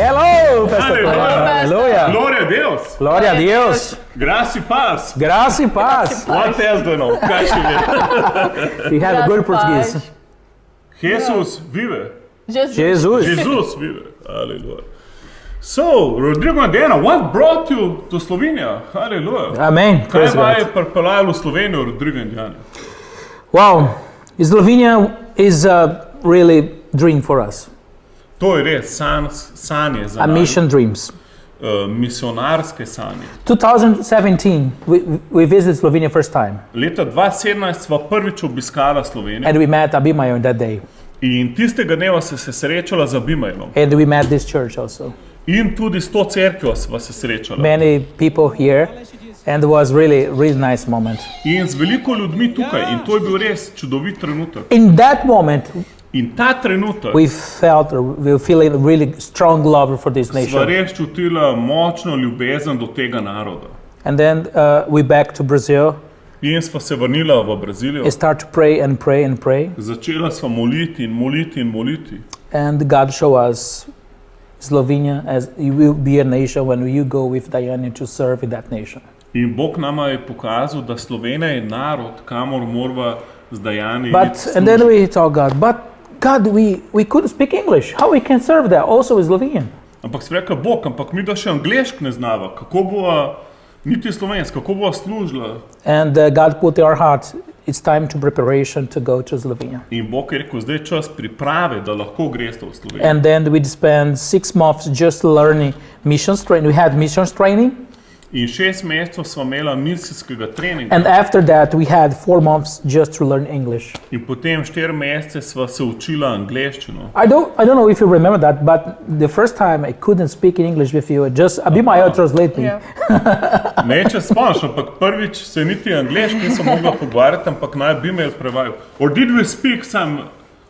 Hello, Pastor Aleluia. Cleber. Hallelujah. Glória a Deus. Glória a Deus. Graça e paz. Graça e paz. What else do não? We have good Portuguese. Jesus vive. Jesus. Jesus vive. Aleluia. So, Rodrigo Andena, what brought you to Slovenia? Aleluia. Amém. Kaj Praise vai God. pripeljalo v Slovenijo, Rodrigo Andena? Wow, Slovenia is a really dream for us. To je res sanje za A nas. mission dreams. Misionarske sanje. 2017, we visited Slovenia first time, Leta 2017 sva prvič obiskala Slovenijo and we met Abimael on that day, in tistega dneva se srečala z Abimajlom. and we met this church also. In tudi s to cerkvijo sva se srečala. Many people here, and it was really nice moment. In z veliko ljudmi tukaj. In to je bil res čudovit trenutek. In that moment, In ta trenutek we were feeling really strong love for this sva nation. res čutila močno ljubezen do tega naroda. And then we back to Brazil In sva se vrnila v Brazilijo. and start to pray and pray and pray. Začela sva moliti in moliti in moliti. And God show us Slovenia as you will be a nation when you go with Diana to serve in that nation. In Bog nama je pokazal, da Slovenija je narod, kamor morava zdaj iti. And then we told God, we couldn't speak English. How we can serve that also in Slovenian? Ampak si rekel, Bog, ampak mi da še anglešk ne znava. Kako bova, niti slovensk, kako bova služila? And God put in our hearts, it's time to preparation to go to Slovenia. In Bog je rekel, zdaj je čas priprave, da lahko greste v Slovenijo. And then we spent 6 months just learning missions training. We had missions training. In 6 mesecev sva imela misijskega treninga. And after that, we had 4 months just to learn English. In potem 4 mesece sva se učila angleščino. I don't know if you remember that, but the first time I couldn't speak in English with you, just Abimael translate me. Yeah. Ne, če spomniš, ampak prvič se niti angleško nisem mogla pogovarjati, ampak naj bi me prevajal. Or did we speak some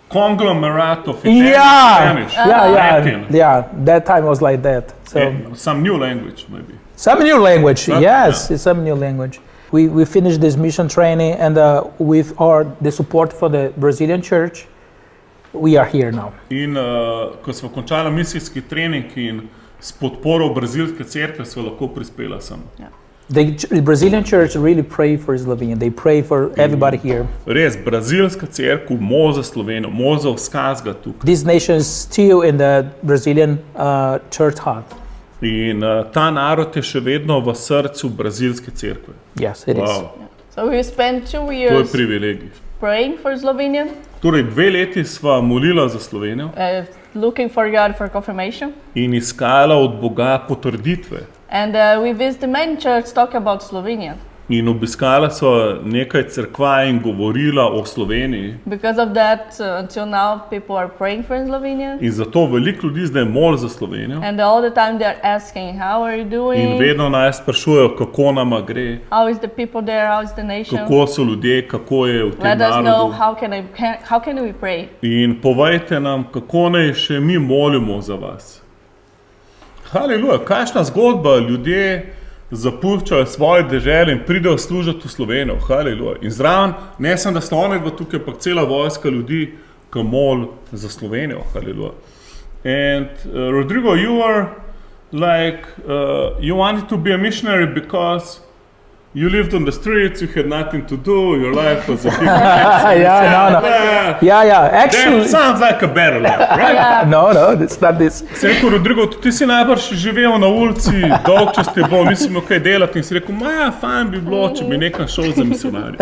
conglomerate of Italian, Spanish, Latin, Yeah. That time was like that. So and some new language maybe? some new language, Some- yes, yeah. some new language. We finished this mission training, and with the support for the Brazilian church, we are here now. In ko smo končala misijski trening in s podporo brazilske cerkve sva lahko prispela sem. The Brazilian church really pray for Slovenia. They pray for everybody here. Res, brazilska cerkev mo za Slovenijo, mo za vskazga tukaj. This nation is still in the Brazilian church heart. In ta narod je še vedno v srcu brazilske cerkve. Yes, it is. Wow, So we spent 2 to je years privilegij. praying for Slovenia, Torej, 2 leti sva molila za Slovenijo looking for God for confirmation. in iskala od Boga potrditve. And we visited many churches talk about Slovenia. In obiskala sva nekaj cerkva in govorila o Sloveniji. Because of that, until now, people are praying for Slovenia. In zato veliko ljudi zdaj moli za Slovenijo. And all the time they're asking, how are you In doing? vedno nas sprašujejo, kako nama gre, How is the people there? How is the nation? kako so ljudje, kako je v tem Let us know narodu. how can we pray? In povejte nam, kako naj še mi molimo za vas. Haleluja, kakšna zgodba, ljudje zapuščajo svoje dežele in pridejo služiti v Slovenijo. Haleluja. In zraven, ne samo da sta oni dva tukaj, ampak cela vojska ljudi, ki moli za Slovenijo. Haleluja. And Rodrigo, you were like, you wanted to be a missionary because you lived on the streets, you had nothing to do, your life was a big mess. Yeah. Actually, That sounds like a better life, right? no, it's not this. Si rekel, Rodrigo, ti si najbrž živel na ulici, dolg čas te bo, nisi imel kaj delati in si rekel, fajn bi bilo, če bi nekam šel za misionarje.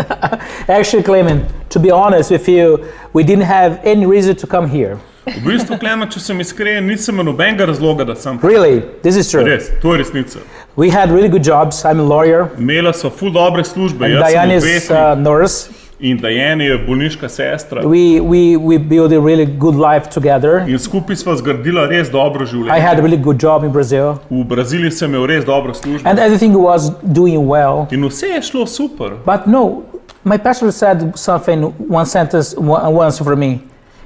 Actually, Clement, to be honest with you, we didn't have any reason to come here. V bistvu, Klemen, če sem iskren, nisem imel nobenega razloga, da sem Really, this is true. res, to je resnica. We had really good jobs. I'm a lawyer, Imela sva ful dobre službe, and jaz sem Diane is odvetnik a nurse. in Diane je bolniška sestra. We built a really good life together. In skupaj sva zgradila res dobro I življenje. had a really good job in Brazil, V Braziliji sem imel res dobro službo. and everything was doing well. In vse je šlo super. But no, my pastor said something, one sentence once for me.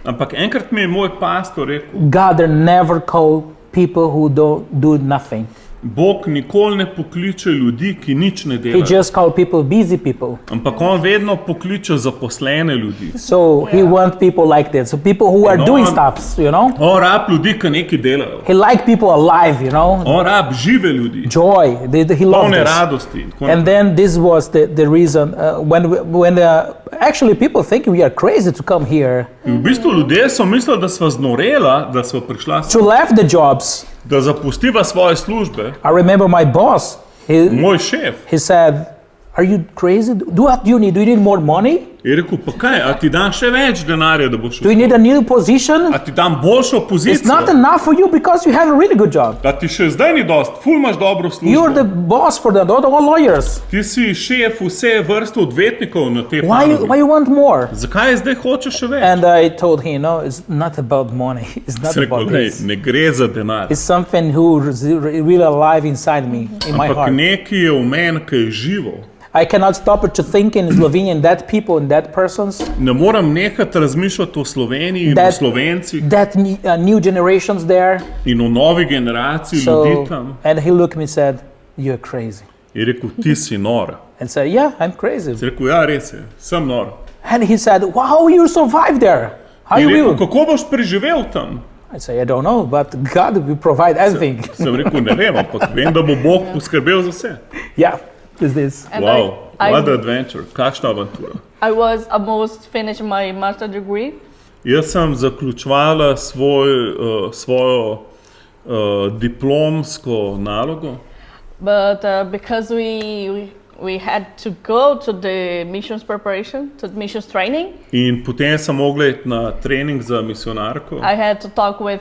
Ampak enkrat mi je moj pastor rekel, God never called people who don't do nothing. Bog nikoli ne pokliče ljudi, ki nič ne He delajo. just called people busy people. Ampak on vedno pokliče zaposlene ljudi. So he wants people like that. So people who are No, doing I'm- stuff, you know. On rab ljudi, ki nekaj delajo. He like people alive, you know. On rab žive ljudi, Joy. He loves polne this. radosti. in tako And naprej. then this was the reason when actually people think we are crazy to come here In v bistvu ljudje so mislili, da sva znorela, da sva prišla sem, to leave the jobs. da zapustiva svoje službe. I remember my boss. Moj šef He said, "Are you crazy? What do you need? Do you need more money? je rekel, pa kaj, a ti dam še več denarja, da boš Do you šel? need a new position? A ti dam boljšo It's pozicijo? not enough for you because you have a really good job. Da ti še zdaj ni dost, ful imaš dobro You're the službo. boss for the all lawyers. Ti si šef vse vrste odvetnikov na tej Why panogi. you want more?" Zakaj zdaj hočeš še več? And I told him, "No, it's not about money. It's not Sem rekel, about "Glej, this. ne gre za denar. It's something who is really alive inside me, in my Ampak heart. nekaj je v meni, ki je živo. I cannot stop it to think in Slovenian that people and that persons, Ne morem nehati razmišljati o Sloveniji in o That- Slovencih new generations there." in o novi generaciji ljudi tam. And he looked at me and said, "You're crazy." Je rekel, ti si nor. And said, "Yeah, I'm crazy." Sem rekel, ja, res je, sem nor. And he said, "Wow, how you survive there? How Je you rekel, will?" kako boš preživel tam? I say, "I don't know, but God will provide everything." Sem rekel, ne vem, ampak vem, da bo Bog poskrbel za vse. Yeah, is this. And Wow, I, what an adventure, kakšna avantura. I was almost finished my master degree, Jaz sem zaključovala svojo diplomsko nalogo but because we had to go to the missions preparation, to the missions training, in potem sem mogla iti na trening za misionarko. I had to talk with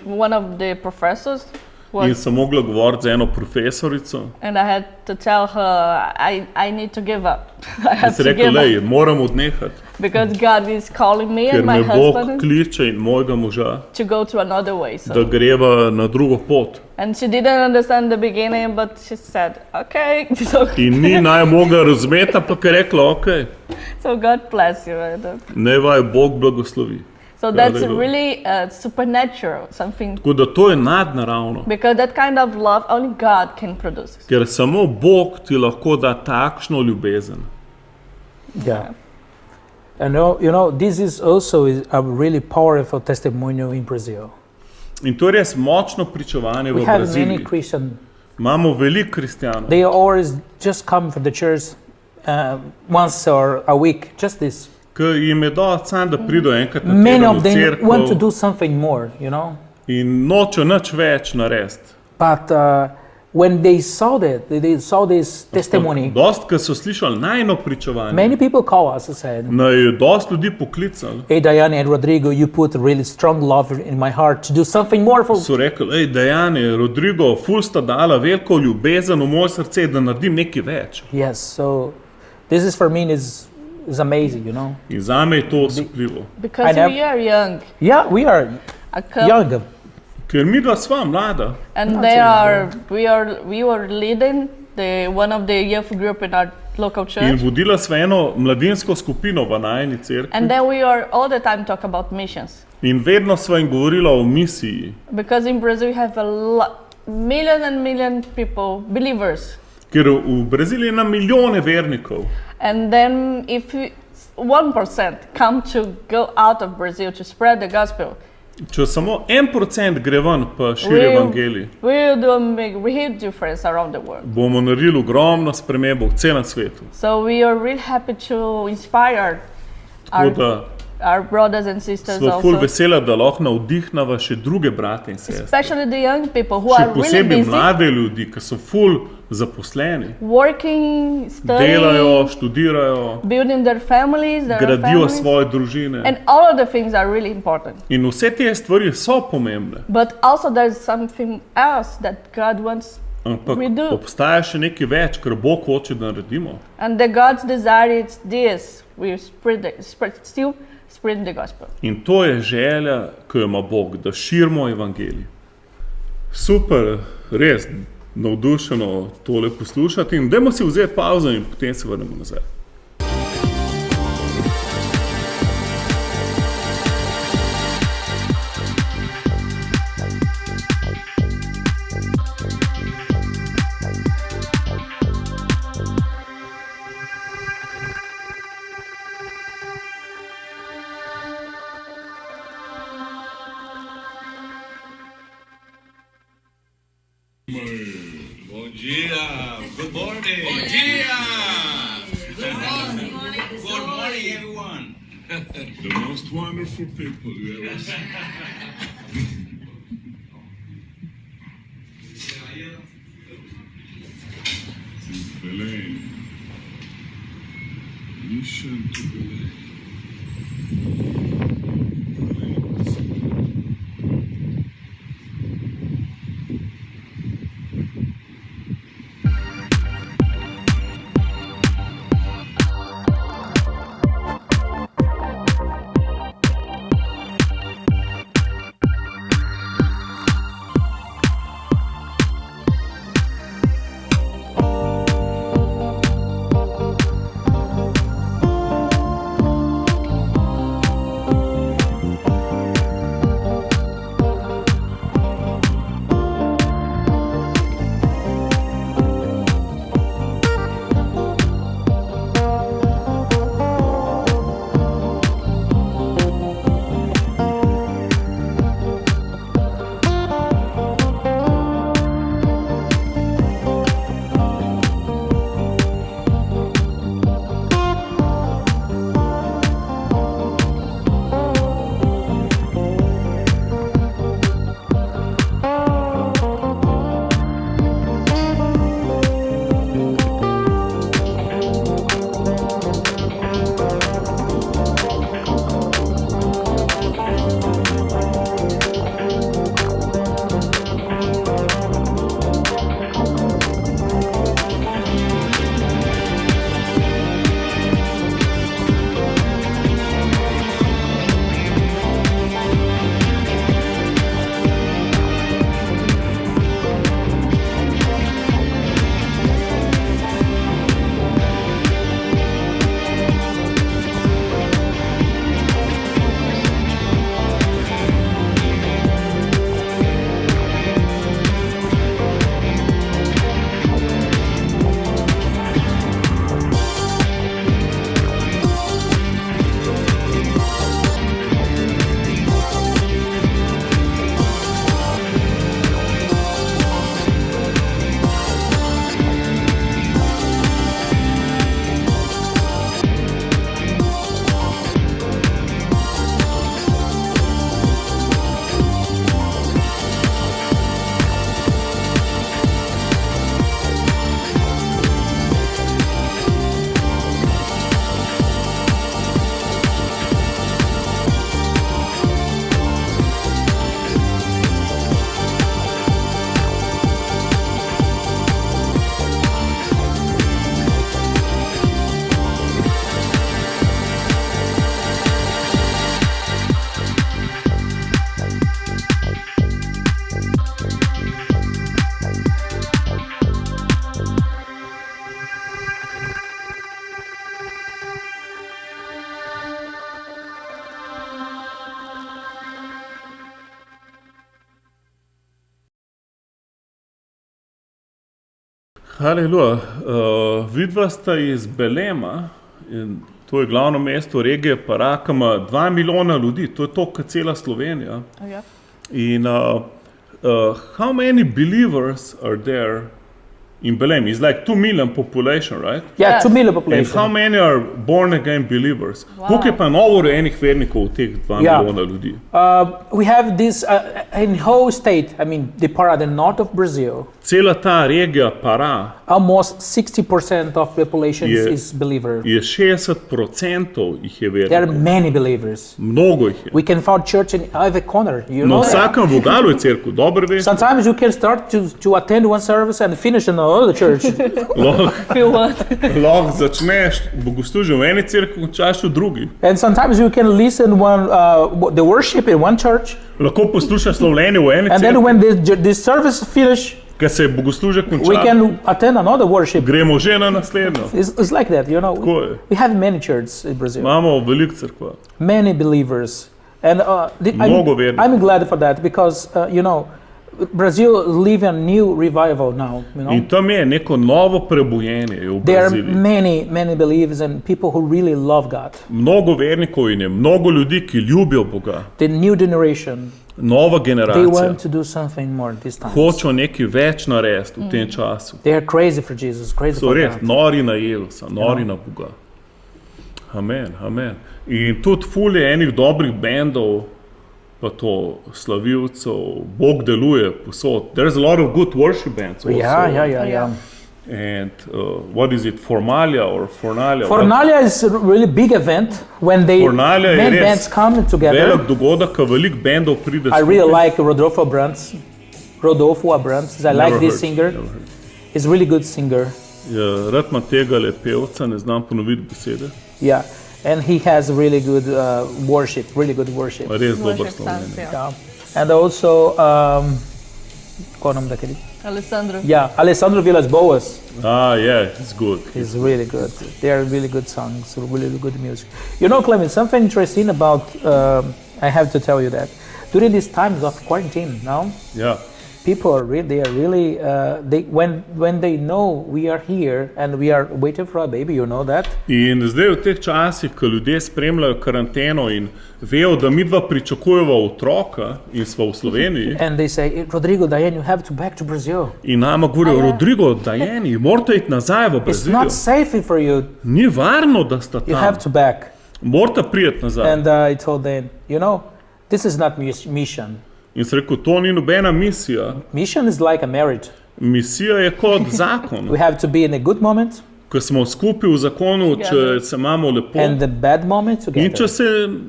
one of the professors. In sem mogla govoriti z eno profesorico. And I had to tell her I need to give up. I In have sem to rekel, give lej, up moram odnehati, because God is calling me ker and my me Bog husband kliče in mojega moža, to go to another way. da So. greva na drugo pot. And she didn't understand the beginning, but she said, "Okay." In ni naj mogla razumeti, ampak je rekla, ok, So God bless you. naj vaju Bog blagoslovi. So that's Hallelujah. really supernatural, something, Tako da to je nadnaravno, because that kind of love only God can produce. ker samo Bog ti lahko da takšno ljubezen. Yeah. And this is also a really powerful testimonial in Brazil. In to je res močno pričevanje We v have many Braziliji. Christians. Imamo veliko kristjanov, They always just come from the church once or a week, just this. ki jim je dosti sam, da pridejo enkrat na Many teden of v them want to cerkev do something more, in nočejo nič več narediti. But when they saw that, they saw this testimony, Dost, ki so slišali najno pričevanje, many people call us and said, naj je dosti ljudi poklicali, "Hey, Diane and Rodrigo, you put really strong love in my heart to do something more for." so rekli, ej, Dejane, Rodrigo, ful sta dala veliko ljubezen v moje srce, da naredim nekaj več. Yes, so this is for me is amazing, In zame je to osupljivo. Because I nev- we are young, Yeah, we are a couple, young. Ker mi dva sva mlada and Not they so are we were leading one of the youth group in our local in church, vodila sva eno mladinsko skupino v najni cerkvi and then we are all the time talk about missions. in vedno sva jim govorila o misiji, Because in Brazil we have million and million people, believers. ker v Braziliji je na milijone vernikov. And then if 1% come to go out of Brazil to spread the gospel, Če samo 1% gre ven pa širi Will- evangelij, we will do a big huge difference around the world. bomo naredili ogromno spremembo v celem svetu. So we are really happy to inspire Tako da our brothers and sisters smo ful also, vesela, da lahko navdihnava še druge brate in sestre. especially the young people who Še are really posebej busy, mlade ljudi, ki so ful zaposleni, working, studying, delajo, študirajo, building their families, gradijo svoje družine. and all of the things are really important. In vse te stvari so pomembne, But also there's something else that God wants, ampak We do. obstaja še nekaj več, kar Bog hoče, da naredimo. and the God's desire is this: we still spread the gospel. In to je želja, ki jo ima Bog, da širimo evangelij. Super, res navdušeno tole poslušati in dajmo si vzeti pavzo in potem se vrnemo nazaj. The most wonderful people you ever seen. Belém. Mission to Belém. Haleluja. Vidva sta iz Belema, in to je glavno mesto regije Paraka, ima 2 milijona ljudi, to je to, kot cela Slovenija. Okay. In how many believers are there in Belém? It's like 2 million population, right? Yeah, Yes. 2 million And population. how many are born again believers? Wow. Koliko je pa novorojenih vernikov v teh 2 Ja. milijona ljudi? We have this in whole state. I mean, the Pará, the north of Brazil. Cela ta regija Pará Almost 60% of the population Je- is believer. je 60% jih je There are vernikov. many believers. Mnogo jih je. We can find church in every corner. You Na know. vsakem vogalu je cerkev, dobro veš. Sometimes you can start to attend one service and finish in another church. Feel what? Lahko začneš bogoslužje v eni cerkvi, končaš v drugi. And sometimes you can listen the worship in one church, Lahko poslušaš slovljenje v eni and then cerkvi, when this service finish, ker se bogoslužje we konča, can attend another worship. gremo že na naslednjo. It's like that, you know. Tako je. We have many churches in Brazil, Imamo veliko cerkva. many believers, and Mnogo vernikov. I'm glad for that because you know, Brazil live a new revival now. You know, In tam je neko novo prebujenje v there are Braziliji. many believers and people who really love God. Mnogo vernikov in je mnogo ljudi, ki ljubijo Boga. The new generation, Nova they generacija. want to do something more this time. Hočejo nekaj več narediti v tem času. They are crazy for Jesus, crazy So for res God. nori na Jezusa, nori na Boga. Amen, amen. In tudi ful je enih dobrih bendov, pa to slavilcev, Bog deluje posod. There's a lot of good worship bands also. Yeah. And what is it, Fornalia or Fornalia? Fornalia is a really big event when they Fornalia je many res bands come together. velik dogodek, ko veliko bendov pride I really like Rodolfo Abrantes. I like this singer. He's a really good singer. Ja, rad ima tega le pevca, ne znam ponoviti besede. Yeah, and he has really good worship, really good worship. Res dober Worship songs, slovenec. yeah. Yeah. And also, qual é o nome daquele? Alessandro. Yeah, Alessandro Villas Boas Yeah, it's good. is really good. They are really good songs, really good music. You know, Clement, something interesting about, I have to tell you that, during these times of quarantine now, Ja. people are really, when they know we are here and we are waiting for a baby, you know that? In zdaj v teh časih, ko ljudje spremljajo karanteno in vejo, da midva pričakujeva otroka in sva v Sloveniji, And they say, Rodrigo, Diane, you have to back to Brazil. in nama govorijo, Rodrigo, Dajeni, morate iti nazaj v It's Brazilijo. not safe for you. Ni varno, da sta You have to tam. back. Morate priti nazaj. And I told them, you know, this is not mission. In sem rekel, to ni nobena misija. Mission is like a marriage. Misija je kot zakon. We have to be in a good moment Ko smo skupaj v zakonu, če Together. se imamo lepo and the bad moment in together. če se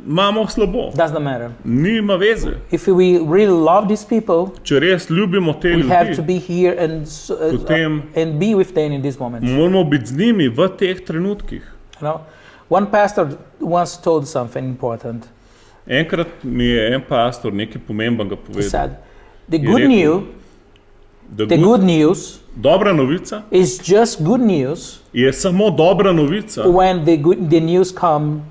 imamo slabo. Doesn't matter. Nima veze. If we really love these people, Če res ljubimo te we have to ljudi, be here Potem- and be with them in this moment. moramo biti z njimi v teh trenutkih. You know, one pastor once told something important. Enkrat mi je en pastor nekaj pomembenega He povedal. said, "The Je good rekel, news, the good news Dobra novica is just good news je samo dobra novica, when the news come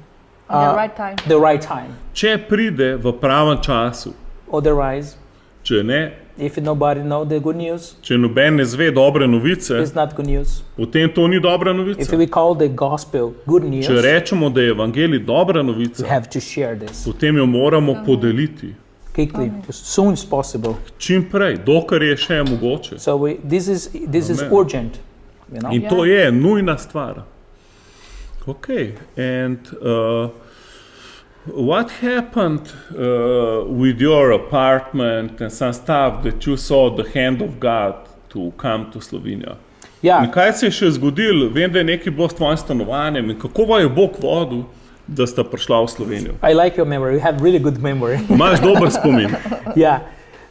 The right time. the right time. če pride v pravem času. Otherwise, Če ne, if nobody know the good news, če noben ne zve dobre novice, it's not good news. potem to ni dobra If novica. we call the gospel good news, Če rečemo, da je evangelij dobra we novica, have to share this potem jo moramo podeliti. quickly, as soon as possible. Čim prej, dokler je še mogoče. So this is Amen. urgent, you know. In to je nujna stvar. Okay, and what happened with your apartment and some stuff that you saw the hand of God to come to Slovenia? In Yeah, kaj se je še zgodilo? Vem, da je nekaj bilo s tvojim stanovanjem in kako vas je Bog vodil, da sta prišla v Slovenijo? I like your memory. You have really good memory. Imaš dober spomin. Yeah.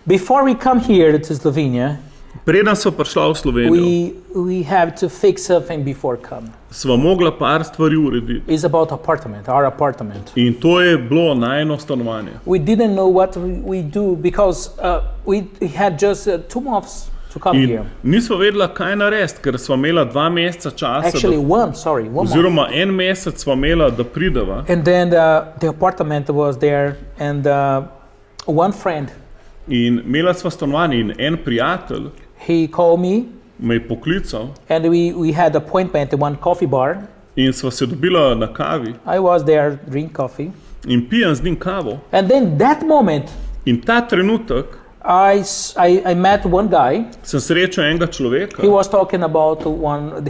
Before we come here to Slovenia, Preden sva prišla v Slovenijo, we have to fix something before come. sva mogla par stvari urediti. It's about our apartment. In to je bilo najno stanovanje. We didn't know what we do because we had just 2 months to come In here. nisva vedela, kaj narediti, ker sva imela 2 meseca časa, Actually, da, one month. oziroma en mesec sva imela, da prideva. And then the apartment was there, and one friend, In imela sva stanovanje in en prijatelj he called me, me je poklical and we had appointment at one coffee bar. in sva se dobila na kavi I was there, drink coffee. in pijem z njim kavo. And then that moment, In ta trenutek I met one guy. sem srečal enega človeka, He was talking about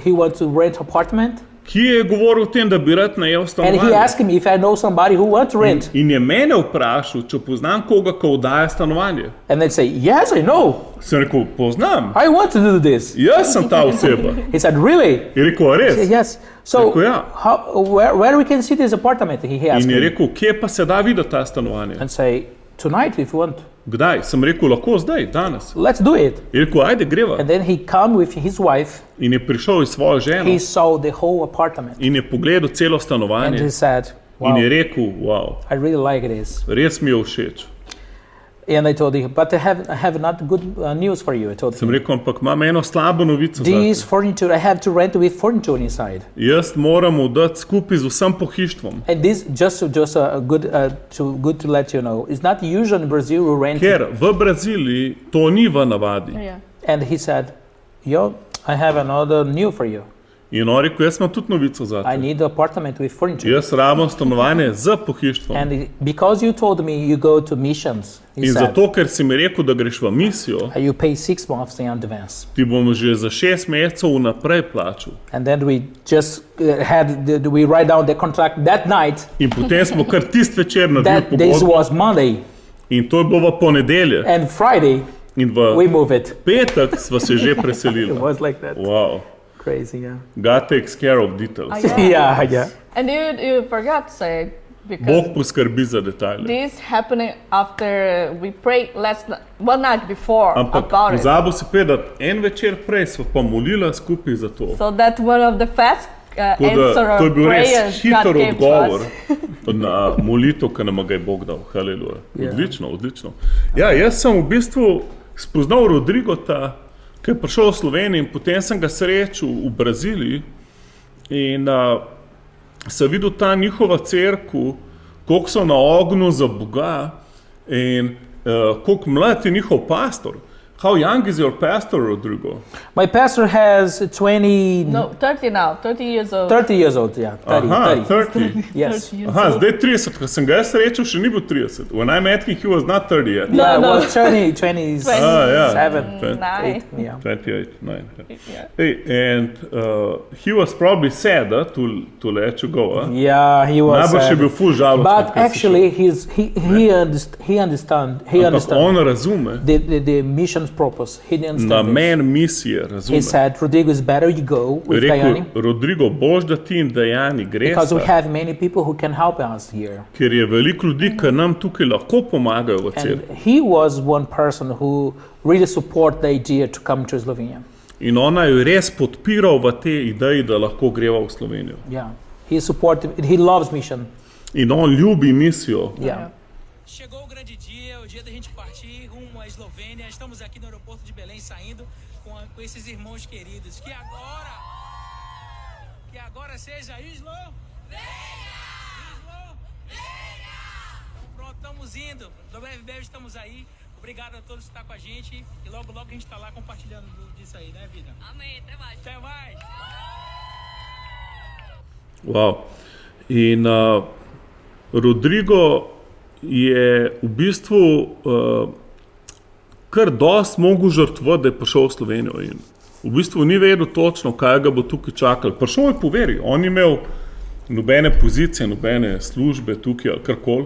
he wants to rent apartment. ki je govoril o tem, da bi rad najel And he stanovanje. asked me if I know somebody who wants to rent. In je mene vprašal, če poznam koga, ko oddaja stanovanje. And they say, yes, I know. Sem rekel, poznam, I want to do this. jaz sem ta oseba. He said, really? Je rekel, I said, res? yes. So Rekel, ja. where we can see this apartment? He asked In je me. rekel, kje pa se da videti ta stanovanje? And say, tonight if you want. Kdaj? Sem rekel, lahko zdaj, danes. Let's do it. Je rekel, ajde, greva. And then he come with his wife. In je prišel iz svojo ženo He saw the whole apartment. in je pogledal celo And he stanovanje said, in je wow, rekel, wow, I really like this. res mi je všeč. And I told him, but I have not good news for you. I told Sem him, rekel, ampak imam eno slabo novico this zate. furniture, I have to rent with furniture inside. Jaz moram oddati skupaj z vsem pohištvom. And this just a good to let you know. It's not usual in Brazil to rent. Ker v Braziliji to ni v navadi. Yeah. And he said, yo, I have another new for you. In on rekel, jaz imam tudi novico za I te. need an apartment with furniture. Jaz rabim stanovanje z pohištvom. And because you told me you go to missions, he In said, zato, ker si mi rekel, da greš v misijo, you pay 6 months in advance. ti bom že za 6 mesecev vnaprej plačal. And then we just we write down the contract that night. In potem smo kar tist večer naredili That this pogodbo. was Monday. In to je bilo v ponedeljek. And Friday, In we v move it. petek sva se že It preselili. was like that. Wow. Crazy, yeah. God takes care of details. Yeah. And you forgot to say, because Bog poskrbi za detajle. this happening after we prayed one night before Ampak about it. pozabil si povedati, en večer prej sva pa molila skupaj za to. So that one of the fast Tako answer da, to je of bil res prayers hiter God gave to odgovor us. na molitev, ki nam ga je Bog dal. Haleluja. Ja. Odlično, odlično. Ja, jaz sem v bistvu spoznal Rodrigota, ki je prišel v Slovenijo in potem sem ga srečal v Braziliji in sem videl ta njihova cerkev, koliko so na ognju za Boga in koliko mlad je njihov pastor. How young is your pastor, Rodrigo? My pastor has 20, No, 30 now, 30 years old. 30 years old, yeah. 30, Aha, 30. 30. Yes. 30 years Aha, old. zdaj 30, ko sem ga jaz srečal, še ni bil 30. When I met him, he was not 30 yet. No, Yeah, no. well, 27, yeah. 8, Nine. yeah. 28, 9. Yeah. Hey, and he was probably sad to let you go. Yeah, he was. Najbrž je bil ful žalosten. But actually, he understand. Ampak on razume The mission's purpose. He didn't understand. namen misije, He razume. said, Rodrigo, it's better you go with Rekel, Dajani Rodrigo, boš da ti in Dajani because we gresta, have many people who can help us here. ker je veliko ljudi, ki nam tukaj lahko pomagajo v And cerkvi. he was one person who really support the idea to come to Slovenia. In ona je res podpiral v te ideji, da lahko greva v Slovenijo. Yeah, he supported. He loves mission. In on ljubi misijo. Yeah. Chegou o grande dia, o dia da gente partir rumo à Eslovênia. Estamos aqui no aeroporto de Belém saindo com esses irmãos queridos. Que agora seja Eslovênia! Então pronto, estamos indo. Do breve estamos aí. Obrigado a todos que estão com a gente. E logo a gente está lá compartilhando disso aí, né, vida? Amém, até mais. Até mais! Wow. In Rodrigo je v bistvu kar dosti mogel žrtvovati, da je prišel v Slovenijo. In v bistvu ni vedel točno, kaj ga bo tukaj čakalo. Prišel je po veri, on ni imel nobene pozicije, nobene službe tukaj ali karkoli,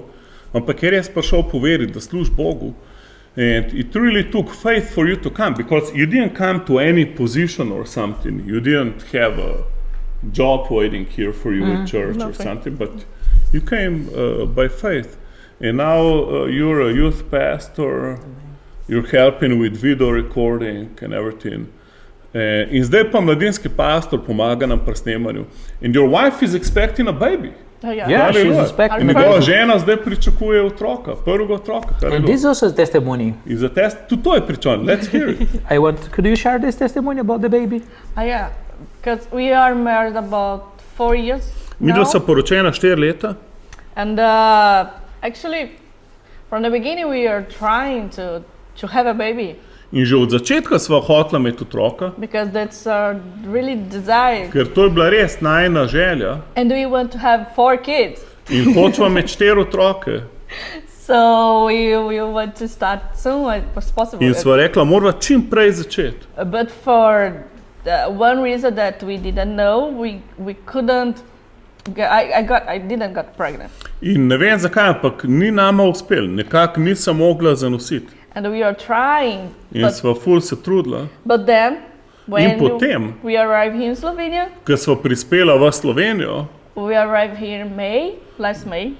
ampak je res prišel po veri, da služi Bogu. And it really took faith for you to come, because you didn't come to any position or something. You didn't have a job waiting here for you at church or something, but you came by faith. And now you're a youth pastor, you're helping with video recording and everything. In zdaj pa mladinski pastor pomaga nam pri snemanju. And your wife is expecting a baby. Oh, yeah. Yeah, she's Hallelujah. expecting. In njegova žena zdaj pričakuje otroka, prvega otroka. And this is also a testimony. In za test, tudi to je pričan. Let's hear it. Could you share this testimony about the baby? Yeah, because we are married about 4 years Midva now. sta poročena 4 leta. And actually, from the beginning, we are trying to have a baby In že od začetka sva hotela imeti otroka, because that's our really desire. ker to je bila res najina želja. And we want to have 4 kids. In hočeva imeti 4 otroke. So we want to start soon as possible. In sva rekla, morava čim prej začeti. But for one reason that we didn't know, we couldn't. I didn't get pregnant. In ne vem zakaj, ampak ni nama uspel, nekako nisem mogla zanositi. And we are trying. In sva ful se trudila. But then, when potem? we arrived here in Slovenia, Ker sva prispela v Slovenijo, we arrived here in last May.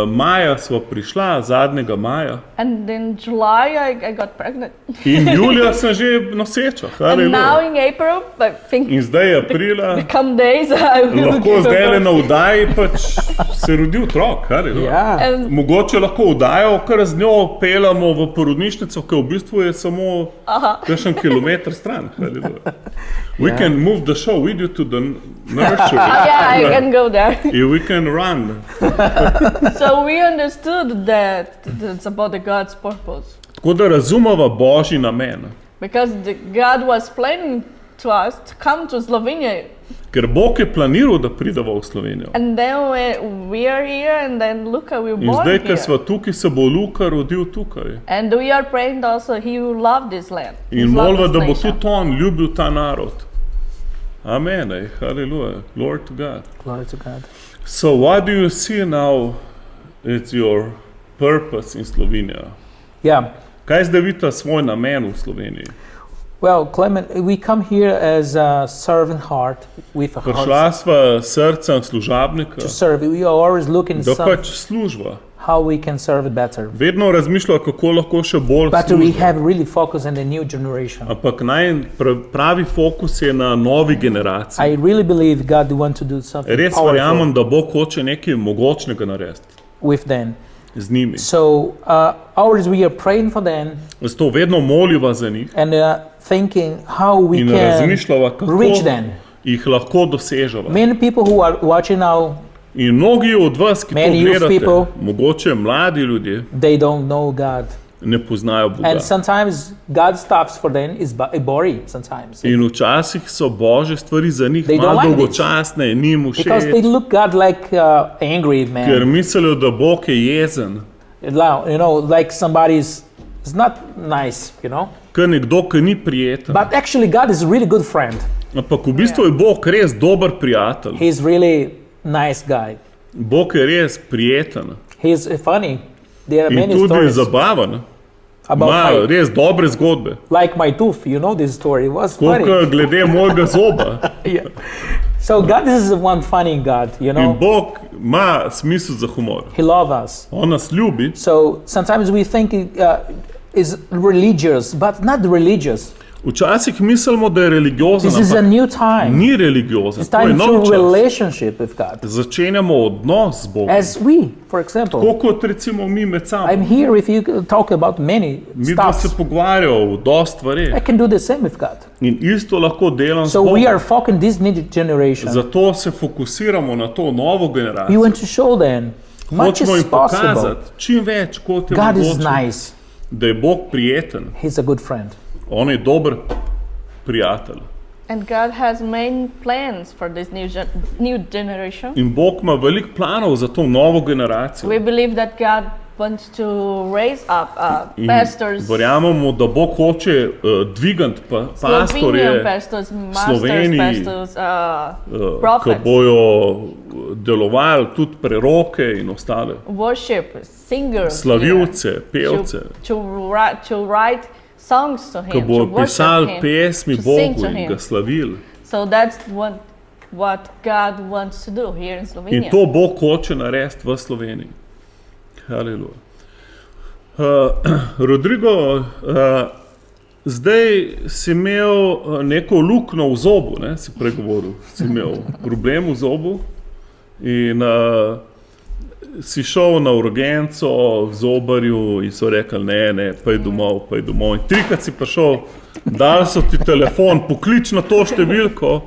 maja sva prišla, zadnjega maja. And in July, I got pregnant. In julija sem že noseča. And now Haleluja. in April, I think In zdaj je aprila. come days, I will Lahko give zdaj le birth. na vdaji pač se rodi otrok. Haleluja. Yeah. And Mogoče lahko vdajo, kar z njo peljamo v porodnišnico, ki v bistvu je samo kakšen kilometer stran. Haleluja. We can move the show with you to the nursery. yeah, I can go there. And we can run. So we understood that it's about the God's purpose. Tako da razumeva Božji namen. Because God was planning to us to come to Slovenia. Ker Bog je planiral, da pridemo v Slovenijo. And then we are here, and then Luka will In born zdaj, ker here. smo tukaj, se bo Luka rodil tukaj. And we are praying also he will love this land. In molimo, da bo tudi on ljubil ta narod. Amen. Hallelujah. Glory to God. Glory to God. So what do you see now as your purpose in Slovenia? Yeah. Kaj zdaj vidite svoj namen v Sloveniji? Well, Clement, we come here as a servant heart with a Prišla heart sva srcem služabnika, to serve. We are always looking da some, pač služba. how we can serve it better. Vedno razmišlja, kako lahko še bolj But we služba. have really focused on the new generation. Ampak pravi fokus je na novi generaciji. I really believe God wants to do something Res powerful verjamem, da Bog hoče nekaj mogočnega narediti with them. z njimi. So always we are praying for them Zato vedno moliva za njih and thinking how we in can razmišljava, kako reach them. jih lahko dosežava. Many people who are watching now, In mnogi od vas, ki to Many youth gledate, people, mogoče mladi ljudje, they don't know God. ne poznajo Boga. And sometimes God stops for them is boring sometimes. In včasih so Božje stvari za njih They don't malo like it. dolgočasne, ni jim Because they všeč, look God like angry ker man. mislijo, da Bog je jezen. You know, like somebody's it's not nice, you know. Ker nekdo, ki ni prijeten. But actually God is a really good friend. Ampak v bistvu je Bog res dober prijatelj. He's really nice guy. Bog je res prijeten He's funny. There are in many tudi stories zabaven. about Ima res dobre zgodbe. like my tooth. You know this story. It was funny. Koliko glede mojega zoba. Yeah. So God is one funny God, you In know. Bog ima smisel za humor. He loves us. On nas ljubi. So sometimes we think is religious, but not religious. Včasih mislimo, da je religiozen, This is a ampak new time. ni religiozen. It's To je time nov to čas. relationship with God. Začenjamo odnos z Bogom. As we, for example, Tako kot recimo mi med sabo. I'm here if you talk about many Mi dva se stuff. pogovarjamo o dosti stvareh. I can do the same with God. In isto lahko delam z So we are Bogom. focusing this new generation. Zato se fokusiramo na to novo We generacijo. want to show them much Hočemo as jim possible. pokazati čim več, kot je God is mogoče, nice. da je Bog prijeten. He's a good friend. On je dober prijatelj. And God has many plans for this new generation. In Bog ima veliko planov za to novo generacijo. We believe that God wants to raise up In pastors, verjamemo, da Bog hoče dvigati Slovenian pastorje, pastors, masters, Sloveniji, pastors, ki prophets, bojo delovali, tudi preroke in ostale. worship, singers, Slavljivce, here, pevce, to write songs to ki Him, to bojo worship pisali Him, pesmi to sing Bogu to in Him. ga slavili. So that's what God wants to do here in In Slovenia. to Bog hoče narediti v Sloveniji. Haleluja. Rodrigo, zdaj si imel neko luknjo v zobu, ne, si pregovoril. Si imel problem v zobu in si šel na urgenco v zobarju in so rekli, ne, pej domov. In trikrat si prišel, dali so ti telefon, poklič na to številko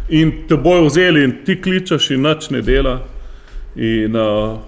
in te bojo vzeli in ti kličeš in nič ne dela. In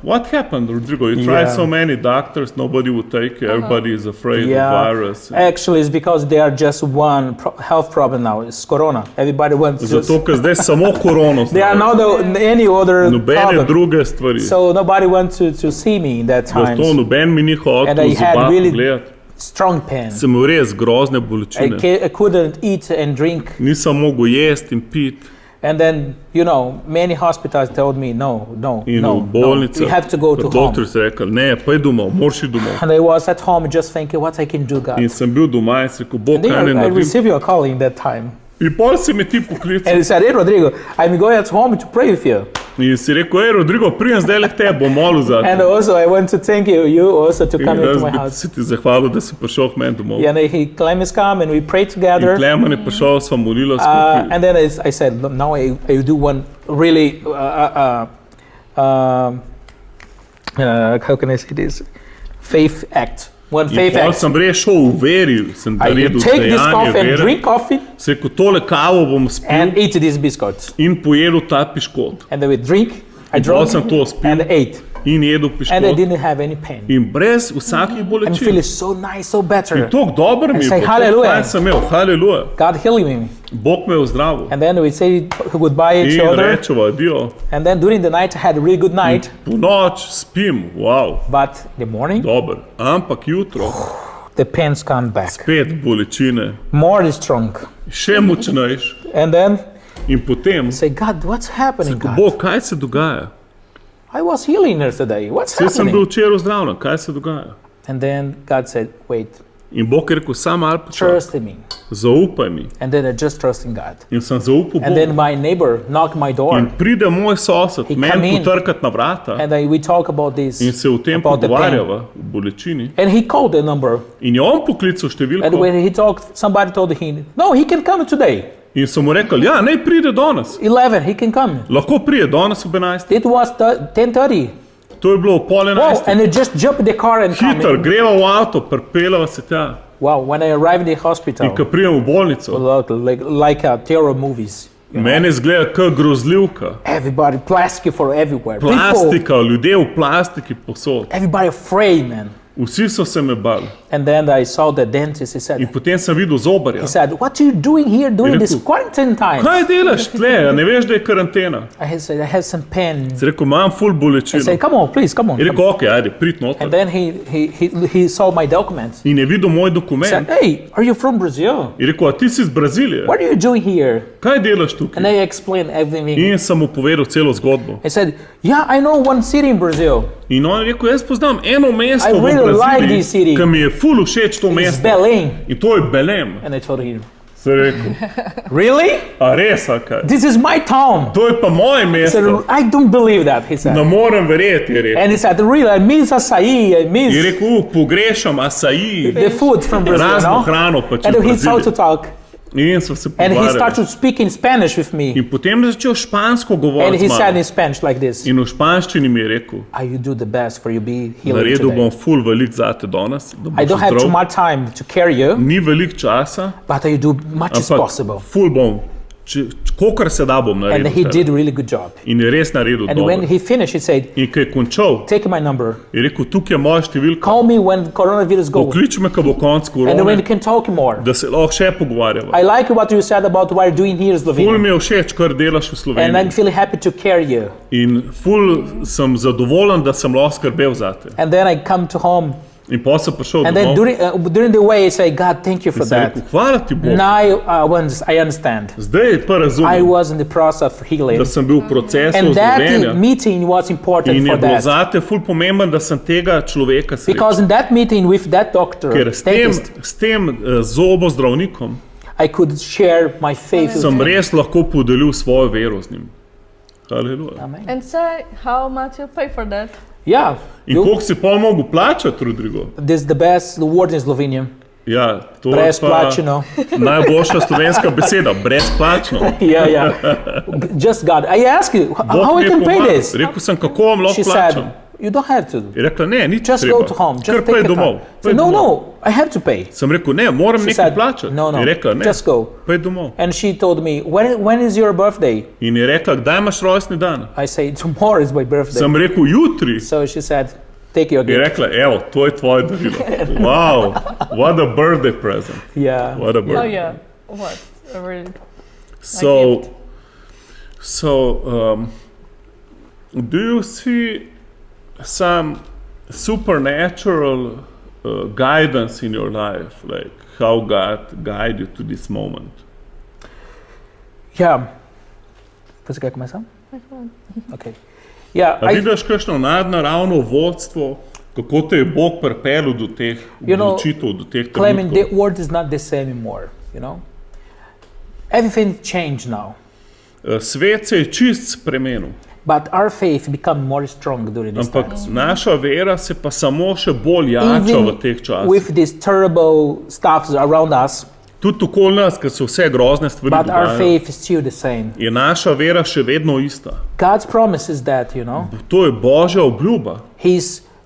what happened, Rodrigo? You tried Yeah. so many doctors, nobody would take you, everybody is afraid of Yeah, virus. actually, it's because they are just one health problem now. It's corona. Everybody wants to. Zato, ker zdaj samo korono There are znajo. not any other Nobene problem. druge stvari. So nobody wants to see me in that time. Zato noben mi ni And hotel I had zoba really pogledati. Strong pain. Sem imel res grozne I bolečine. couldn't eat and drink. Nisem mogel jesti in piti. And then, you know, many hospitals told me, no, In no, v bolnici. we have to go to home. Doktor se rekel, ne, pej domov, moraš iti domov. And I was at home just thinking what I can do, God. In sem bil doma in se rekel, Bog, And then kaj ne I naredim. received your call in that time. In pol si me ti poklical. And he said, hey, Rodrigo, I'm going at home to pray with you. In si rekel, Rodrigo, prijem zdaj le k tebi, bom molil za And te. also, I want to thank you also to come In into jaz my bi house. se ti zahvalil, da si prišel k meni domov. And Clemens come and we prayed In together. Klemen je prišel, sva molila skupaj. And then I said, "Look, now I do one really, how can I say this? Faith act. One In faith pol act. sem res šel v veri, sem I naredil take this dejanje coffee and vere. drink coffee Se rekel, tole kavo bom spil and eat these biscuits. in pojedel ta piškot. And then we drink I Dal drank sem to spil and ate, in jedel and I piškot. didn't have any pain. In brez vsakih I'm bolečin. feeling so nice, so better. In tako dober mi I je, say, bilo, tako hallelujah. fajn sem imel, haleluja. God healing me. Bog me je zdravil. And then we say goodbye each In other. rečeva adijo. And then during the night I had a really good night. Po noč spim, wow, But the morning, dober. Ampak jutro the pains come back. spet bolečine, More strong. še močnejš. And then In potem, say, God, what's happening, God? Bog, kaj se dogaja? I was healing yesterday. What's Saj sem bil happening? včeraj zdravljen, kaj se dogaja? And then God said, wait, In Bog je rekel, sam malo počakaj, trust in me. zaupaj mi. And then I just trust in God. In sem zaupal And then Bogu. my neighbor knocked my door. In pride moj sosed, He meni come in. potrkati na vrata And we talk about this, in se o tem about the pain. pogovarjava, o bolečini. And he called the number. In je on poklical And številko when he talked, somebody told him, no, he can come today. in so mu rekli, ja, naj pride danes. 11, he can come. Lahko pride danes ob 11. It was 10:30. To je bilo ob pol Wow, 11. and he just jumped in the car and come Hiter, in. greva v avto, pripeljava se tja. Wow, when I arrived in the In hospital, ko pridem v bolnico, like terror movies. meni izgleda kot grozljivka. Everybody, plastic for everywhere. People, Plastika, ljudje v plastiki posod. everybody afraid, man. Vsi so se me bali. And then I saw the dentist. He In said, potem sem videl zobarja. what are you doing here during this rekel, quarantine time? Kaj delaš tle? A ne veš, da je karantena? I said, I have some pain. Si rekel, imam ful I bolečino. said, come on, please, come on. Je rekel, ok, ajde, prid And noter. then he saw my documents. In je videl moj He dokument. said, hey, are you from Brazil? Je rekel, a ti si iz Brazilije? What are you doing here? Kaj delaš And tukaj? I explained everything. In sem mu povedal celo zgodbo. He said, yeah, I know one city in Brazil. In on je rekel, jaz poznam eno mesto I v really like this city. Braziliji, ki mi je ful všeč to It's mesto. Belém. In to je Belem. And I told him, Se rekel, really? a res, a kaj? This is my town. To je pa moje I said, mesto. I don't believe that, he said. Ne morem verjeti, je rekel. And he said, really, I miss açaí, I Je miss rekel, pogrešam açaí, the food from Brazil, razno no? hrano pač v And he started to Braziliji. talk. In so se And he pogovarjali. started to speak in Spanish with me. In potem je začel špansko And govoriti he z said mano. in Spanish like this, In v španščini mi je rekel, you do the best for you be healed naredil bom today. ful velik zate danes, da I boš don't have too zdrav. much time to carry you, Ni velik časa, but you do much as ampak possible. ful bom, kolikor se da bom And naredil. he tebe. did a really good job. In je res naredil And when dobro. he finished, he said, In ko je končal, take my number. je rekel, tukaj je moja številka, Call me when coronavirus goes. poklič me, ko bo konc And when korone, you can talk more. da se lahko še pogovarjava. I like what you said about what you're doing here in Ful Slovenia. mi je všeč, kar delaš v And I'm Sloveniji. feeling happy to carry you. In ful sem zadovoljen, da sem lahko skrbel zate. And then I come to home. In pa sem prišel And then domov during the way, I say, God, thank you for in sem that. rekel, hvala ti Bog. Now I understand. Zdaj pa I razumem, was in the process of healing. da sem bil v procesu And that ozdravljenja. meeting was important In je for bilo that. zate ful pomemben, da sem tega človeka srečal. Because in that meeting with that doctor, Ker s tem zobozdravnikom I could share my faith with sem him. res lahko podelil svojo vero z njim. Haleluja. Amen. And say how much you pay for that. Yeah, In koliko si pol mogel plačati, Rodrigo? this is the best word in Slovenian. Ja, to je Brezplačeno. najboljša slovenska beseda, brezplačno. Yeah. Just God. I ask you, Bog how mi I je can pay pomagal. this? Rekel sem, kako vam lahko She plačam. said, you don't have to. Je rekla, ne, ni Just treba. go to home. Kar Just pej take the domov. car. Pej Said, no, domov. no, I have to pay. Sem rekel, ne, moram She nekaj said, plačati. no, Je rekla, ne, just go. pej domov. And she told me, when is your birthday? In je rekla, kdaj imaš rojstni dan? I say, tomorrow is my birthday. Sem rekel, jutri. So she said, take your Je gift. rekla, evo, to je tvoje darilo. Wow, what a birthday present. Yeah. What a Oh birthday. yeah. What? A really So, gift. Do you see some supernatural guidance in your life, like how God guided you to this moment? Yeah. Posso quer começar? Okay. Yeah, A vidiš kakšno nadnaravno vodstvo, kako te je Bog pripeljal do teh odločitev, do teh Clement, the trenutkov? world is not the same anymore, you know? Everything changed now. Svet se je čist spremenil, But our faith become more strong during this ampak time. naša vera se pa samo še bolj jača v teh Even časih. with this terrible stuff around us, Tudi okoli nas, ker so vse grozne stvari but our dogajajo, faith is still the same. je naša vera še vedno ista. God's promise is that, you know, To je Božja obljuba.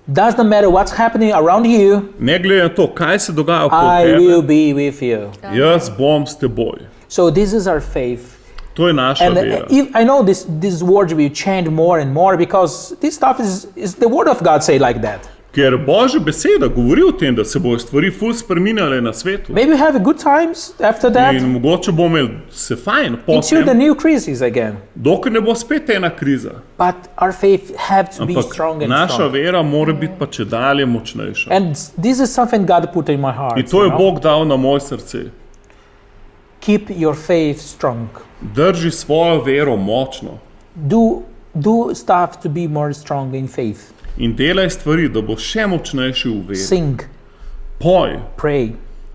doesn't matter what's happening around you, Ne glede na to, kaj se dogaja okoli I tebe, will be with you. jaz bom s teboj. So this is our faith. To je naša And vera. I know these words will change more and more because this stuff is the word of God say like that. Ker Božja beseda govori o tem, da se bojo stvari ful spreminjale na svetu. Maybe we have good times after that In mogoče bomo imeli se fajn until the potem, new crisis again. dokler ne bo spet ena kriza. But our faith have to be Ampak strong and naša strong. vera mora biti pa čedalje močnejša. And this is something God put in my heart. In to je you know? Bog dal na moje srce. Keep your faith strong. Drži svojo vero močno Do stuff to be more strong in faith. in delaj stvari, da bo še močnejši v veri. Sing, Poj, pray,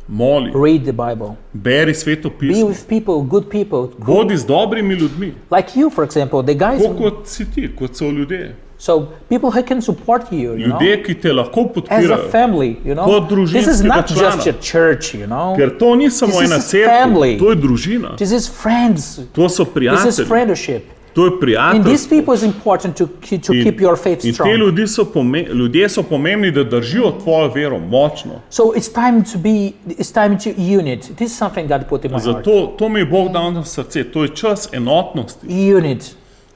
moli, read the Bible. beri Sveto Be pismo. with people, good people, Bodi z dobrimi ljudmi, like you, for example, the guys. tako kot si ti, kot so ljudje. So people who can support you, you know, Ljudje, ki te lahko as a podpirajo. family, you know. Kot This is družinskega not just člana. a church, you know. Ker to ni samo This is ena family. cerkev, to je družina, This is friends. to so This is prijatelji, friendship. to je And prijatelj. these people is important to keep your faith In te strong. ljudje so pomembni, da držijo tvojo vero močno. So it's time to unite. This is something God put in my heart. Zato to mi je Bog dal na srce, to je čas enotnosti. Unite.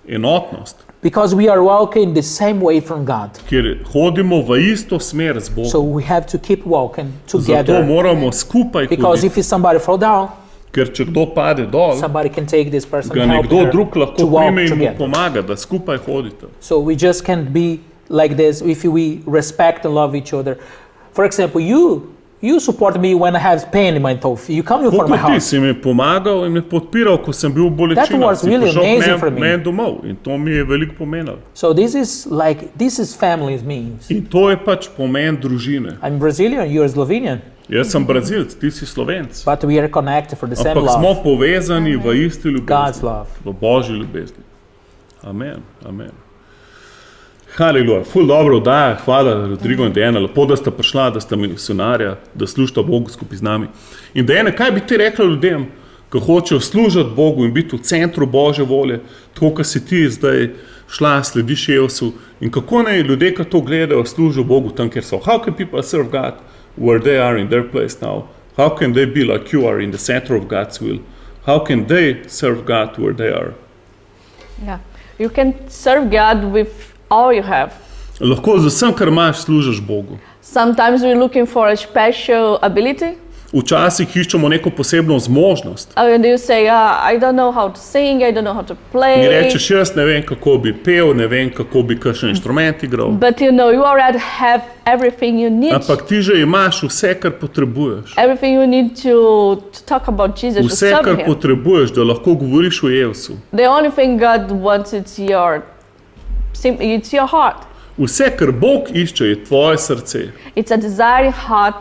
Enotnost, Because we are walking the same way from God. kjer hodimo v isto smer z So Bogom. we have to keep walking Zato together. moramo skupaj Because hoditi, if somebody fall down, ker če kdo pade dol, somebody can take this person ga and help nekdo her drug to lahko walk prime in mu together. pomaga, da skupaj hodite. So we just can't be like this if we respect and love each other. For example, you support me when I have pain in my toe. You come for my Kot ti house. si mi pomagal in me podpiral, ko sem bil v bolečinah. That was Si really prišel amazing k for me. meni domov in to mi je veliko pomenilo. So this is family means. In to je pač pomen družine. I'm Brazilian, you're Slovenian, Jaz sem Brazilc, ti si Slovenc. but we are connected for the same Ampak smo love, povezani v isti God's ljubezni, love. v Božji ljubezni. Amen, amen. Haleluja, ful dobro oddaja, hvala Rodrigo in Dejana, lepo, da sta prišla, da sta misionarja, da služita Bogu skupaj z nami. In Dejana, kaj bi ti rekla ljudem, ki hočejo služiti Bogu in biti v centru Božje volje, tako kot si ti zdaj šla, slediš Jezusu, in kako naj ljudje, ki to gledajo, služijo Bogu tam, kjer so. How can people serve God where they are in their place now? How can they be like you are in the center of God's will? How can they serve God where they are? Yeah. You can serve God with all you have. Lahko z vsem, kar imaš, služiš Bogu. Sometimes we're looking for a special ability. Včasih iščemo neko posebno zmožnost. And you say, I don't know how to sing, I don't know how to Mi play. rečeš, jaz ne vem, kako bi pel, ne vem, kako bi kakšen inštrument igral. But you know, you already have everything you need. Ampak ti že imaš vse, kar potrebuješ. Everything you need to talk about Jesus, to Vse, serve kar Him. potrebuješ, da lahko govoriš o Jezusu. The only thing God wants it's your heart. Vse, kar Bog išče, je tvoje srce. It's a desiring heart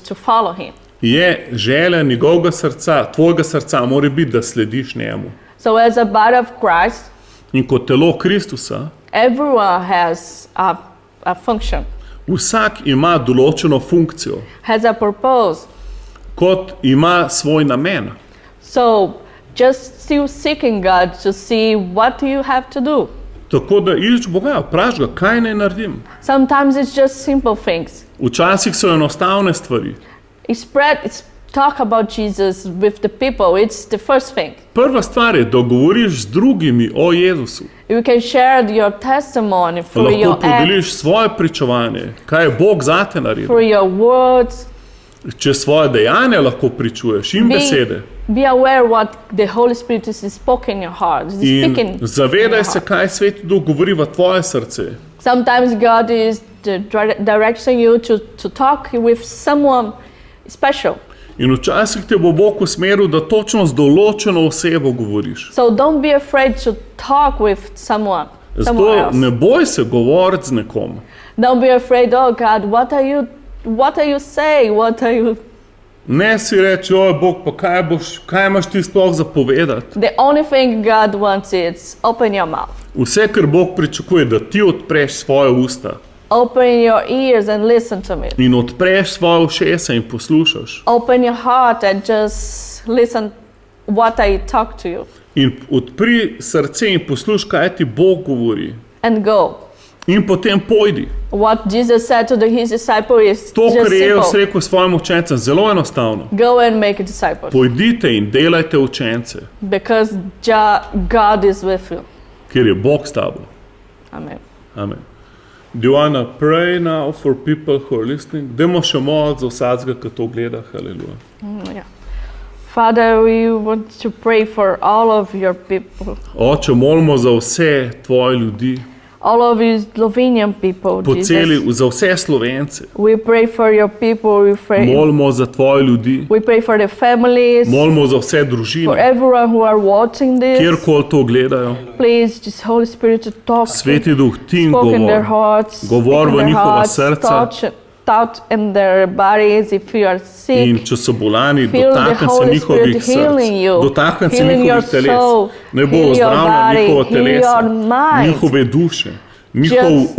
to follow Him. Je želja njegovega srca, tvojega srca, mora biti, da slediš njemu. So as a body of Christ, In kot telo Kristusa, everyone has a function, vsak ima določeno funkcijo, has a purpose. kot ima svoj namen. So just still seeking God to see what you have to do. Tako da išč Boga, vpraš ga, kaj naj naredim. Sometimes it's just simple things. Včasih so enostavne stvari. It's talk about Jesus with the people. It's the first thing. Prva stvar je, da govoriš z drugimi o Jezusu. You can share your testimony through Lahko your acts, podeliš svoje pričevanje, kaj je Bog zate naredil. through your words. Če svoje dejanja lahko pričuješ in besede. Be aware what the Holy Spirit is speaking in your heart. Is In speaking in zavedaj your se, heart. kaj Sveti Duh govori v tvoje srce. Sometimes God is directing you to talk with someone special. In včasih te bo Bog usmeril, da točno z določeno osebo govoriš. So don't be afraid to talk with someone Zato else. ne boj se govoriti z nekom. Don't be afraid, oh God, what are you saying? What are you... Ne si reči, oj Bog, pa kaj imaš ti sploh za povedati. The only thing God wants is open your mouth. Vse, kar Bog pričakuje, da ti odpreš svoje usta Open your ears and listen to me. in odpreš svoje ušesa in poslušaš. Open your heart and just listen what I talk to you. In odpri srce in poslušaj, kaj ti Bog govori. And go. In potem pojdi. What Jesus said to his disciple is To, kar just je Jezus simple. rekel svojim učencem, zelo enostavno. Go and make disciples. Pojdite in delajte učence, Because God is with you. ker je Bog s tabo. Amen. Amen. Do you wanna pray now for people who are listening? Dajmo še moliti za vsakega, ki to gleda. Haleluja. Yeah. Father, we want to pray for all of your people, Oče, molimo za vse tvoje ljudi, all of you Slovenian people, po celi, Jesus. za vse Slovence. We pray for your people, we pray, Molimo za tvoje ljudi, we pray for the families, molimo za vse for družine, everyone who are watching this. kjerkoli to gledajo. Please, just Holy Spirit, to talk, Sveti Duh, ti jim spoke in their govori. hearts, Govor speak in v their njihova hearts, srca. touch in their bodies if you are sick. In če so bolani, Feel the dotaknem se Holy njihovih Spirit healing src, you, dotaknem se healing your njihovih teles, soul, naj bo heal your ozdravljena body, njihova heal telesa, your mind. njihove duše, njihov Just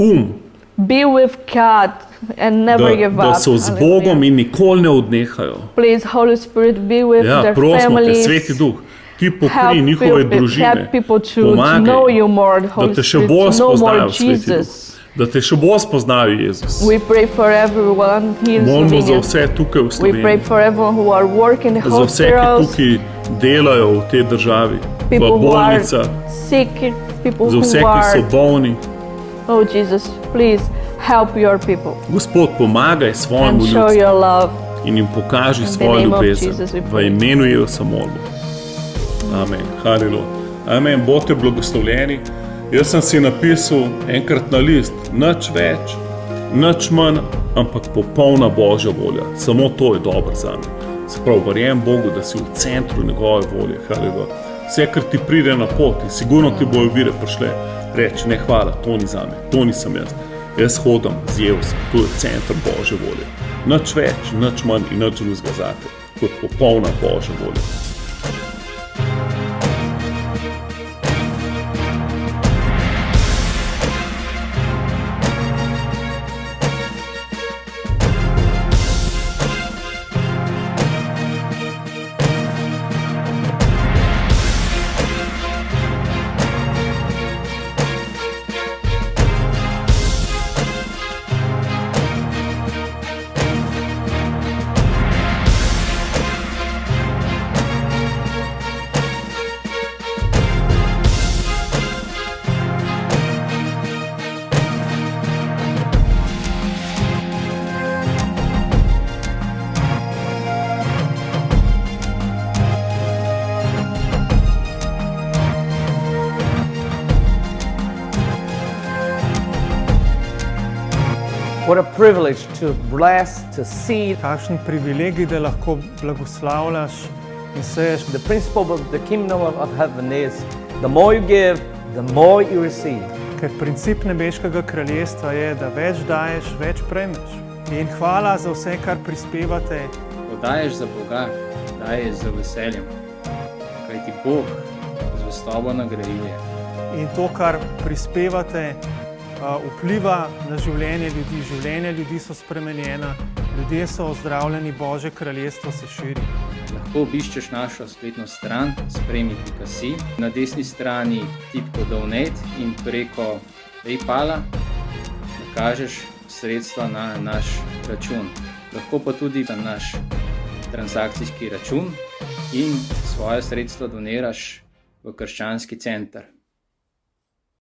Be with God and never give da up. so z Hallelujah. Bogom in nikoli ne odnehajo. Please, Holy Spirit, be with Ja, their prosimo te, families. Sveti Duh, ti Help pokri njihove people, družine, help people to pomagaj, know you more, Holy da te še Spirit, bolj to know more spoznajo, Sveti Duh, Jesus. da te še bolj spoznajo, Jezus. We pray for everyone here in Molimo za Slovenia. vse tukaj v We pray Sloveniji, for everyone who are working in za vse, ki hospitals, tukaj delajo v tej državi, v people who are bolnicah, sick, people za vse, who ki so are... bolni. Oh, Jesus, please help your people Gospod, pomagaj svojemu and show ljudstvu your love. in jim pokaži In the svojo name of ljubezen. Jesus we V pray. imenu Jezusa molimo. Amen. Haleluja. Amen. Bote blagoslovljeni. Jaz sem si napisal enkrat na list, nič več, nič manj, ampak popolna Božja volja. Samo to je dobro zame. Se pravi, verjamem Bogu, da si v centru njegove volje. Haleluja. Vse, kar ti pride na poti, sigurno ti bojo vire prišle. Reči, ne hvala, to ni zame, to nisem jaz. Jaz hodim z Jezusom, to je center Božje volje. Nič več, nič manj in nič drugega zate, kot popolna Božja volja. What a privilege to bless, to see. Kakšen privilegij, da lahko blagoslavljaš in seješ. The principle of the kingdom of heaven is the more you give, the more you receive. Ker princip nebeškega kraljestva je, da več daješ, več prejmeš. In hvala za vse, kar prispevate. Ko daješ za Boga, daješ z veseljem, kajti Bog zvestobo nagrajuje. In to, kar prispevate, vpliva na življenje ljudi. Življenja ljudi so spremenjena, ljudje so ozdravljeni, Božje kraljestvo se širi. Lahko obiščeš našo spletno stran sprejmi.si. Na desni strani tipko Donate in preko PayPala nakažeš sredstva na naš račun. Lahko pa tudi na naš transakcijski račun in svoje sredstva doniraš v Krščanski center.